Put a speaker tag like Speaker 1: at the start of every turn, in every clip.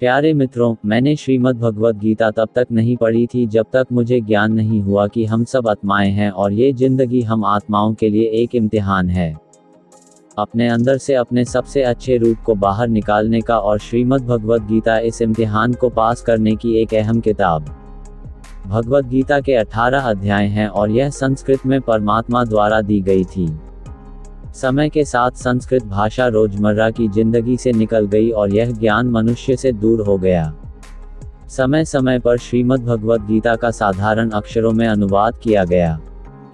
Speaker 1: प्यारे मित्रों, मैंने श्रीमद् भगवद गीता तब तक नहीं पढ़ी थी जब तक मुझे ज्ञान नहीं हुआ कि हम सब आत्माएं हैं और ये जिंदगी हम आत्माओं के लिए एक इम्तिहान है। अपने अंदर से अपने सबसे अच्छे रूप को बाहर निकालने का और श्रीमद् भगवद गीता इस इम्तिहान को पास करने की एक अहम किताब। भगवद गीता के 18 अध्याय हैं और यह संस्कृत में परमात्मा द्वारा दी गई थी। समय के साथ संस्कृत भाषा रोजमर्रा की जिंदगी से निकल गई और यह ज्ञान मनुष्य से दूर हो गया। समय समय पर श्रीमद् भगवद गीता का साधारण अक्षरों में अनुवाद किया गया।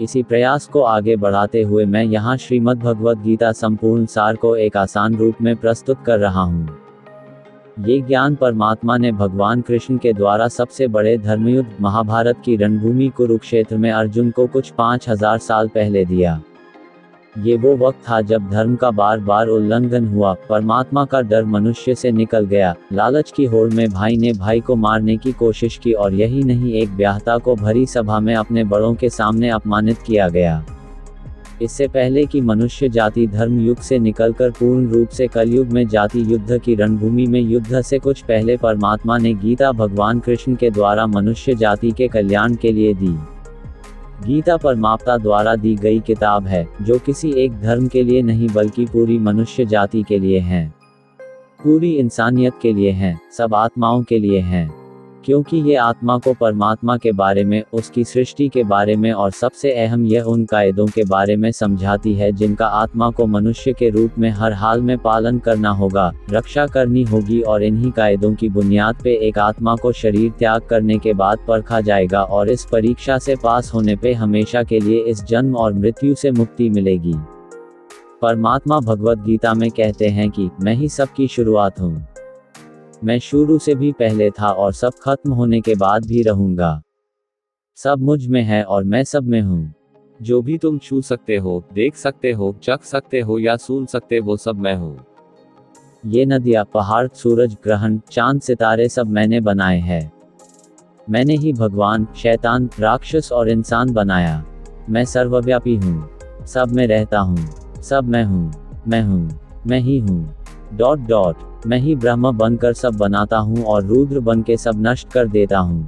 Speaker 1: इसी प्रयास को आगे बढ़ाते हुए मैं यहाँ श्रीमद् भगवद गीता संपूर्ण सार को एक आसान रूप में प्रस्तुत कर रहा हूँ। ये ज्ञान परमात्मा ने भगवान कृष्ण के द्वारा सबसे बड़े धर्मयुद्ध महाभारत की रणभूमि कुरुक्षेत्र में अर्जुन को कुछ 5000 साल पहले दिया। ये वो वक्त था जब धर्म का बार बार उल्लंघन हुआ, परमात्मा का डर मनुष्य से निकल गया, लालच की होड़ में भाई ने भाई को मारने की कोशिश की और यही नहीं, एक ब्याहता को भरी सभा में अपने बड़ों के सामने अपमानित किया गया। इससे पहले कि मनुष्य जाति धर्म युग से निकलकर पूर्ण रूप से कलयुग में जाति युद्ध की रणभूमि में युद्ध से कुछ पहले परमात्मा ने गीता भगवान कृष्ण के द्वारा मनुष्य जाति के कल्याण के लिए दी। गीता परमात्मा द्वारा दी गई किताब है, जो किसी एक धर्म के लिए नहीं बल्कि पूरी मनुष्य जाति के लिए है, पूरी इंसानियत के लिए है, सब आत्माओं के लिए है। क्योंकि ये आत्मा को परमात्मा के बारे में, उसकी सृष्टि के बारे में और सबसे अहम यह उन कायदों के बारे में समझाती है जिनका आत्मा को मनुष्य के रूप में हर हाल में पालन करना होगा, रक्षा करनी होगी और इन्हीं कायदों की बुनियाद पे एक आत्मा को शरीर त्याग करने के बाद परखा जाएगा और इस परीक्षा से पास होने पे हमेशा के लिए इस जन्म और मृत्यु से मुक्ति मिलेगी। परमात्मा भगवद गीता में कहते हैं कि मैं ही सबकी शुरुआत हूँ, मैं शुरू से भी पहले था और सब खत्म होने के बाद भी रहूंगा। सब मुझ में है और मैं सब में हूँ।
Speaker 2: जो भी तुम छू सकते हो, देख सकते हो, चख सकते हो या सुन सकते वो सब मैं हूँ।
Speaker 1: ये नदियाँ, पहाड़, सूरज, ग्रहण, चांद, सितारे सब मैंने बनाए हैं। मैंने ही भगवान, शैतान, राक्षस और इंसान बनाया। मैं सर्वव्यापी हूँ, सब में रहता हूँ, सब मैं हूँ, मैं ही हूँ ... मैं ही ब्रह्म बनकर सब बनाता हूँ और रुद्र बन के सब नष्ट कर देता हूँ।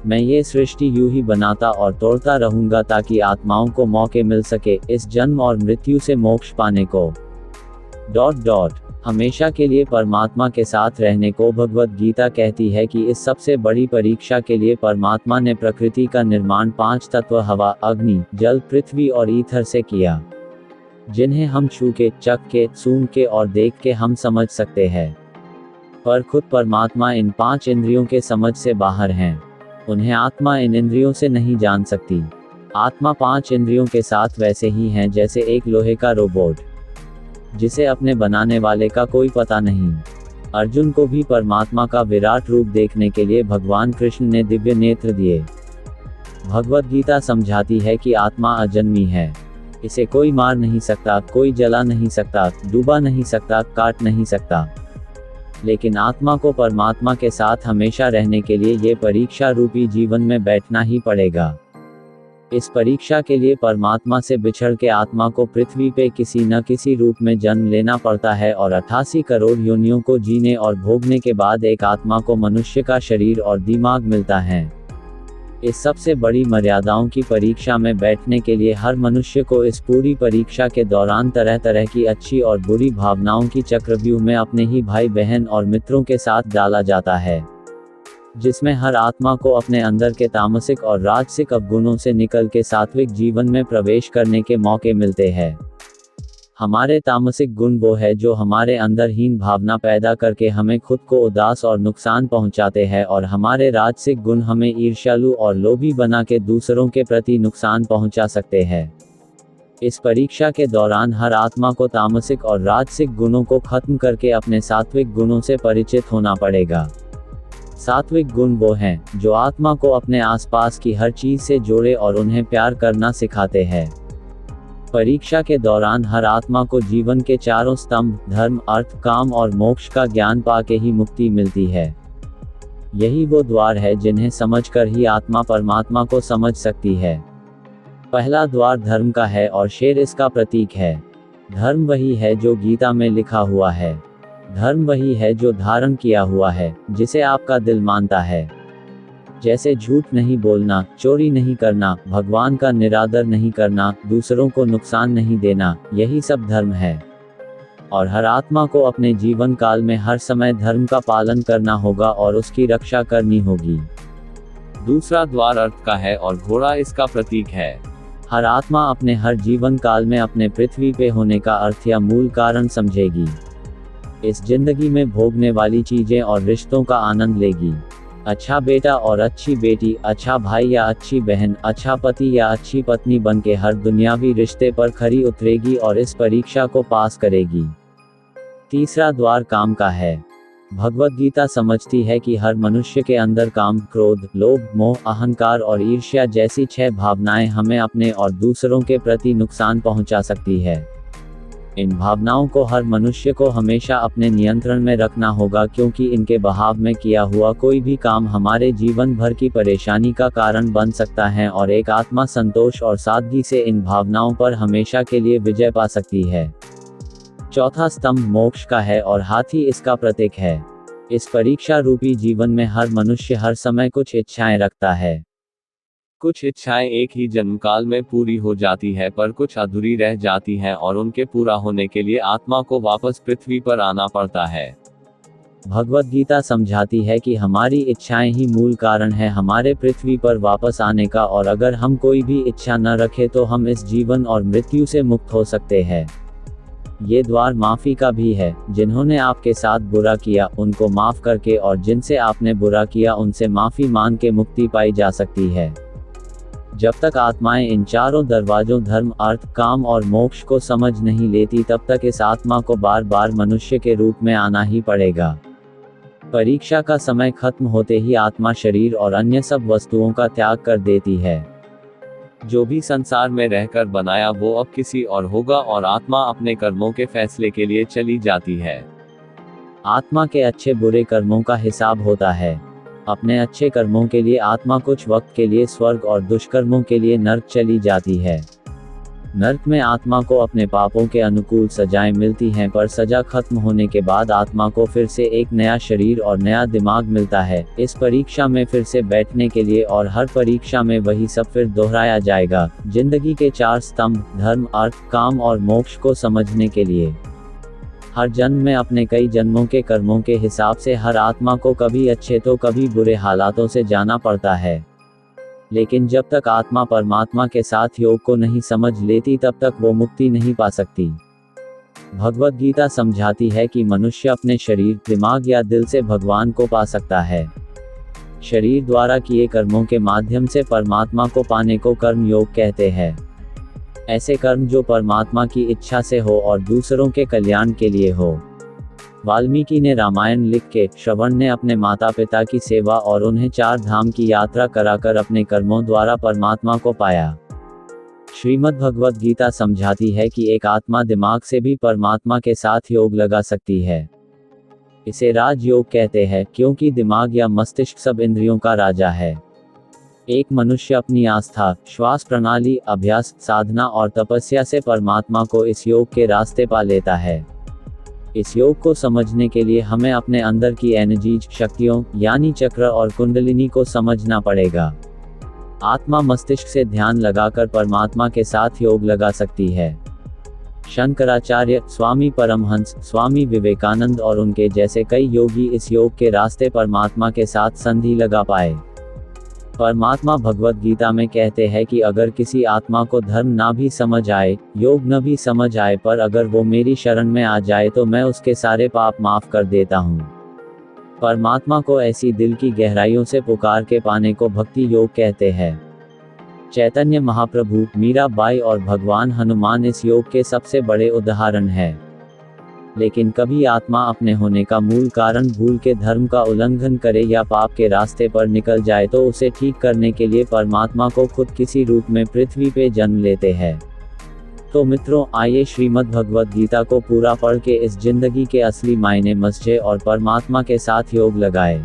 Speaker 1: मैं ये सृष्टि यूं ही बनाता और तोड़ता रहूंगा ताकि आत्माओं को मौके मिल सके इस जन्म और मृत्यु से मोक्ष पाने को ... हमेशा के लिए परमात्मा के साथ रहने को भगवद गीता कहती है कि इस सबसे बड़ी परीक्षा के लिए परमात्मा ने प्रकृति का निर्माण 5 तत्व हवा, अग्नि, जल, पृथ्वी और ईथर से किया, जिन्हें हम छू के, चख के, सूंघ के और देख के हम समझ सकते हैं। पर खुद परमात्मा इन 5 इंद्रियों के समझ से बाहर हैं। उन्हें आत्मा इन इंद्रियों से नहीं जान सकती। आत्मा 5 इंद्रियों के साथ वैसे ही हैं जैसे एक लोहे का रोबोट, जिसे अपने बनाने वाले का कोई पता नहीं। अर्जुन को भी परमात्मा का विराट रूप देखने के लिए भगवान कृष्ण ने दिव्य नेत्र दिए। भगवद गीता समझाती है कि आत्मा अजन्मी है, इसे कोई मार नहीं सकता, कोई जला नहीं सकता, डूबा नहीं सकता, काट नहीं सकता। लेकिन आत्मा को परमात्मा के साथ हमेशा रहने के लिए ये परीक्षा रूपी जीवन में बैठना ही पड़ेगा। इस परीक्षा के लिए परमात्मा से बिछड़ के आत्मा को पृथ्वी पे किसी न किसी रूप में जन्म लेना पड़ता है और 88 करोड़ योनियों को जीने और भोगने के बाद एक आत्मा को मनुष्य का शरीर और दिमाग मिलता है। इस सबसे बड़ी मर्यादाओं की परीक्षा में बैठने के लिए हर मनुष्य को इस पूरी परीक्षा के दौरान तरह तरह की अच्छी और बुरी भावनाओं की चक्रव्यूह में अपने ही भाई बहन और मित्रों के साथ डाला जाता है, जिसमें हर आत्मा को अपने अंदर के तामसिक और राजसिक अवगुणों से निकल के सात्विक जीवन में प्रवेश करने के मौके मिलते हैं। हमारे तामसिक गुण वो है जो हमारे अंदर हीन भावना पैदा करके हमें खुद को उदास और नुकसान पहुंचाते हैं और हमारे राजसिक गुण हमें ईर्ष्यालु और लोभी बना के दूसरों के प्रति नुकसान पहुंचा सकते हैं। इस परीक्षा के दौरान हर आत्मा को तामसिक और राजसिक गुणों को खत्म करके अपने सात्विक गुणों से परिचित होना पड़ेगा। सात्विक गुण वो हैं जो आत्मा को अपने आसपास की हर चीज से जोड़े और उन्हें प्यार करना सिखाते हैं। परीक्षा के दौरान हर आत्मा को जीवन के चारों स्तंभ धर्म, अर्थ, काम और मोक्ष का ज्ञान पाके ही मुक्ति मिलती है। यही वो द्वार है जिन्हें समझकर ही आत्मा परमात्मा को समझ सकती है। पहला द्वार धर्म का है और शेर इसका प्रतीक है। धर्म वही है जो गीता में लिखा हुआ है। धर्म वही है जो धारण किया हुआ है, जिसे आपका दिल मानता है। जैसे झूठ नहीं बोलना, चोरी नहीं करना, भगवान का निरादर नहीं करना, दूसरों को नुकसान नहीं देना, यही सब धर्म है। और हर आत्मा को अपने जीवन काल में हर समय धर्म का पालन करना होगा और उसकी रक्षा करनी होगी।
Speaker 2: दूसरा द्वार अर्थ का है और घोड़ा इसका प्रतीक है।
Speaker 1: हर आत्मा अपने हर जीवन काल में अपने पृथ्वी पे होने का अर्थ या मूल कारण समझेगी। इस जिंदगी में भोगने वाली चीजें और रिश्तों का आनंद लेगी। अच्छा बेटा और अच्छी बेटी, अच्छा भाई या अच्छी बहन, अच्छा पति या अच्छी पत्नी बनके हर दुनियावी रिश्ते पर खरी उतरेगी और इस परीक्षा को पास करेगी। तीसरा द्वार काम का है। भगवद गीता समझती है कि हर मनुष्य के अंदर काम, क्रोध, लोभ, मोह, अहंकार और ईर्ष्या जैसी 6 भावनाएं हमें अपने और दूसरों के प्रति नुकसान पहुंचा सकती है। इन भावनाओं को हर मनुष्य को हमेशा अपने नियंत्रण में रखना होगा, क्योंकि इनके बहाव में किया हुआ कोई भी काम हमारे जीवन भर की परेशानी का कारण बन सकता है और एक आत्मा संतोष और सादगी से इन भावनाओं पर हमेशा के लिए विजय पा सकती है। चौथा स्तंभ मोक्ष का है और हाथी इसका प्रतीक है। इस परीक्षा रूपी जीवन में हर मनुष्य हर समय कुछ इच्छाएं रखता है।
Speaker 2: कुछ इच्छाएं एक ही जन्मकाल में पूरी हो जाती है, पर कुछ अधूरी रह जाती हैं और उनके पूरा होने के लिए आत्मा को वापस पृथ्वी पर आना पड़ता है।
Speaker 1: भगवद गीता समझाती है कि हमारी इच्छाएं ही मूल कारण है हमारे पृथ्वी पर वापस आने का, और अगर हम कोई भी इच्छा न रखें तो हम इस जीवन और मृत्यु से मुक्त हो सकते हैं। ये द्वार माफी का भी है। जिन्होंने आपके साथ बुरा किया उनको माफ करके और जिनसे आपने बुरा किया उनसे माफी मांग के मुक्ति पाई जा सकती है। जब तक आत्माएं इन चारों दरवाजों धर्म, अर्थ, काम और मोक्ष को समझ नहीं लेती, तब तक इस आत्मा को बार बार मनुष्य के रूप में आना ही पड़ेगा। परीक्षा का समय खत्म होते ही आत्मा शरीर और अन्य सब वस्तुओं का त्याग कर देती है।
Speaker 2: जो भी संसार में रहकर बनाया वो अब किसी और होगा और आत्मा अपने कर्मों के फैसले के लिए चली जाती है।
Speaker 1: आत्मा के अच्छे बुरे कर्मों का हिसाब होता है। अपने अच्छे कर्मों के लिए आत्मा कुछ वक्त के लिए स्वर्ग और दुष्कर्मों के लिए नर्क चली जाती है। नर्क में आत्मा को अपने पापों के अनुकूल सजाएं मिलती हैं, पर सजा खत्म होने के बाद आत्मा को फिर से एक नया शरीर और नया दिमाग मिलता है इस परीक्षा में फिर से बैठने के लिए, और हर परीक्षा में वही सब फिर दोहराया जाएगा। जिंदगी के 4 स्तंभ धर्म, अर्थ, काम और मोक्ष को समझने के लिए हर जन्म में अपने कई जन्मों के कर्मों के हिसाब से हर आत्मा को कभी अच्छे तो कभी बुरे हालातों से जाना पड़ता है। लेकिन जब तक आत्मा परमात्मा के साथ योग को नहीं समझ लेती तब तक वो मुक्ति नहीं पा सकती। भगवद गीता समझाती है कि मनुष्य अपने शरीर, दिमाग या दिल से भगवान को पा सकता है। शरीर द्वारा किए कर्मों के माध्यम से परमात्मा को पाने को कर्म योग कहते हैं। ऐसे कर्म जो परमात्मा की इच्छा से हो और दूसरों के कल्याण के लिए हो। वाल्मीकि ने रामायण लिख के, श्रवण ने अपने माता पिता की सेवा और उन्हें 4 धाम की यात्रा कराकर अपने कर्मों द्वारा परमात्मा को पाया। श्रीमद् भगवद गीता समझाती है कि एक आत्मा दिमाग से भी परमात्मा के साथ योग लगा सकती है। इसे राजयोग कहते हैं, क्योंकि दिमाग या मस्तिष्क सब इंद्रियों का राजा है। एक मनुष्य अपनी आस्था, श्वास प्रणाली, अभ्यास, साधना और तपस्या से परमात्मा को इस योग के रास्ते पा लेता है। इस योग को समझने के लिए हमें अपने अंदर की एनर्जीज, शक्तियों यानी चक्र और कुंडलिनी को समझना पड़ेगा। आत्मा मस्तिष्क से ध्यान लगाकर परमात्मा के साथ योग लगा सकती है। शंकराचार्य, स्वामी परमहंस, स्वामी विवेकानंद और उनके जैसे कई योगी इस योग के रास्ते परमात्मा के साथ संधि लगा पाए। परमात्मा भगवद गीता में कहते हैं कि अगर किसी आत्मा को धर्म ना भी समझ आए, योग न भी समझ आए, पर अगर वो मेरी शरण में आ जाए तो मैं उसके सारे पाप माफ कर देता हूँ। परमात्मा को ऐसी दिल की गहराइयों से पुकार के पाने को भक्ति योग कहते हैं। चैतन्य महाप्रभु, मीराबाई और भगवान हनुमान इस योग के सबसे बड़े उदाहरण हैं। लेकिन कभी आत्मा अपने होने का मूल कारण भूल के धर्म का उल्लंघन करे या पाप के रास्ते पर निकल जाए तो उसे ठीक करने के लिए परमात्मा को खुद किसी रूप में पृथ्वी पे जन्म लेते हैं। तो मित्रों, आइए श्रीमद् भगवद गीता को पूरा पढ़ के इस जिंदगी के असली मायने समझें और परमात्मा के साथ योग लगाएं।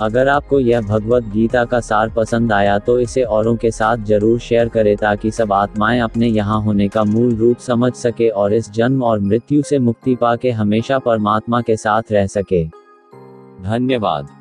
Speaker 1: अगर आपको यह भगवत गीता का सार पसंद आया तो इसे औरों के साथ जरूर शेयर करें ताकि सब आत्माएं अपने यहाँ होने का मूल रूप समझ सके और इस जन्म और मृत्यु से मुक्ति पाके हमेशा परमात्मा के साथ रह सके।
Speaker 2: धन्यवाद।